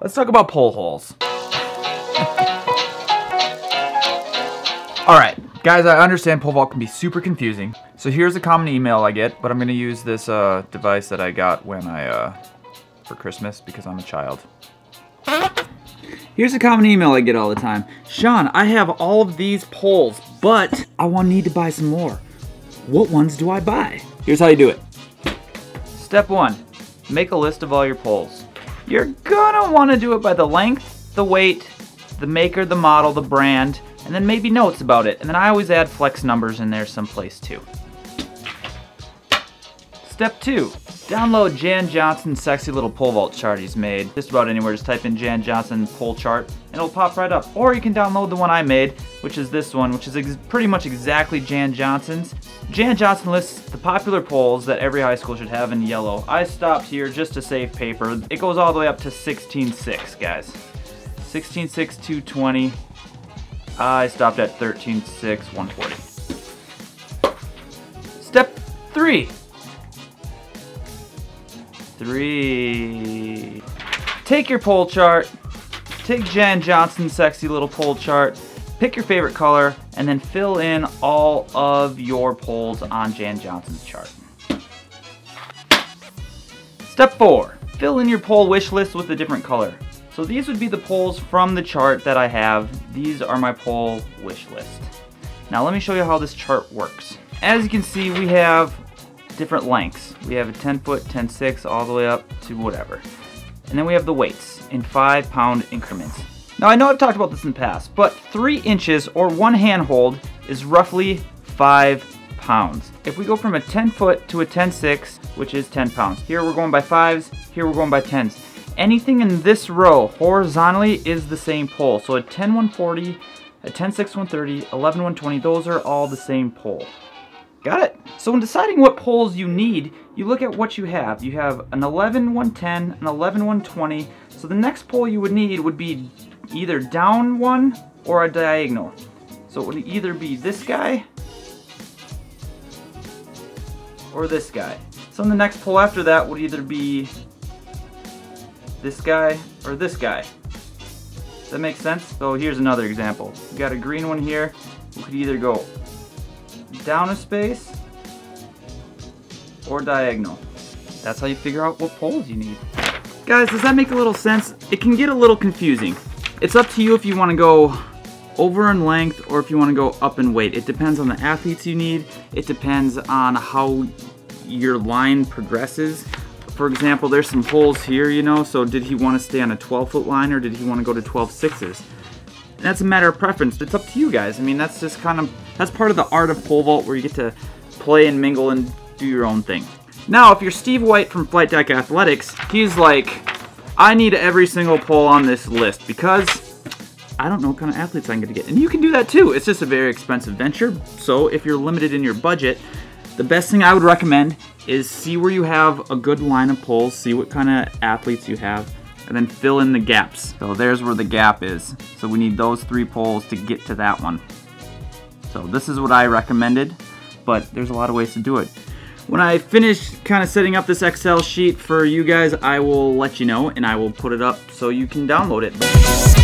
let's talk about pole holes. Alright, guys, I understand pole vault can be super confusing. So here's a common email I get, but I'm going to use this device that I got when for Christmas because I'm a child. Here's a common email I get all the time. Shawn, I have all of these poles, but I need to buy some more. What ones do I buy? Here's how you do it. Step 1, make a list of all your poles. You're gonna want to do it by the length, the weight, the maker, the model, the brand, and then maybe notes about it. And then I always add flex numbers in there someplace too. Step 2, download Jan Johnson's sexy little pole vault chart he's made. Just about anywhere, just type in Jan Johnson pole chart and it'll pop right up. Or you can download the one I made, which is this one, which is pretty much exactly Jan Johnson's. Jan Johnson lists the popular poles that every high school should have in yellow. I stopped here just to save paper. It goes all the way up to 16.6, guys. 16.6, 220. I stopped at 13.6, 140. Step 3. Take your pole chart, take Jan Johnson's sexy little pole chart, pick your favorite color, and then fill in all of your poles on Jan Johnson's chart. Step 4, fill in your pole wish list with a different color. So these would be the poles from the chart that I have. These are my pole wish list. Now let me show you how this chart works. As you can see, we have different lengths. We have a 10 foot, 10.6, all the way up to whatever. And then we have the weights in 5-pound increments. Now I know I've talked about this in the past, but 3 inches or 1 handhold is roughly 5 pounds. If we go from a 10 foot to a 10.6, which is 10 pounds. Here we're going by 5s, here we're going by 10s. Anything in this row horizontally is the same pole. So a 10 140, a 10.6 130, 11 120, those are all the same pole. Got it? So when deciding what poles you need, you look at what you have. You have an 11 110, an 11 120. So the next pole you would need would be either down one or a diagonal. So it would either be this guy or this guy. So the next pole after that would either be this guy or this guy. Does that make sense? So here's another example. We got a green one here. We could either go down a space or diagonal. That's how you figure out what poles you need. Guys, does that make a little sense? It can get a little confusing. It's up to you if you want to go over in length or if you want to go up in weight. It depends on the athletes you need. It depends on how your line progresses. For example, there's some holes here, you know, so did he want to stay on a 12-foot line or did he want to go to 12.6s? And that's a matter of preference. It's up to you guys. I mean, that's just that's part of the art of pole vault where you get to play and mingle and do your own thing. Now, if you're Steve White from Flight Deck Athletics, he's like, I need every single pole on this list because I don't know what kind of athletes I'm going to get. And you can do that too. It's just a very expensive venture. So if you're limited in your budget, the best thing I would recommend is see where you have a good line of poles, see what kind of athletes you have, and then fill in the gaps. So there's where the gap is. So we need those 3 poles to get to that one. So this is what I recommended, but there's a lot of ways to do it. When I finish kind of setting up this Excel sheet for you guys, I will let you know and I will put it up so you can download it.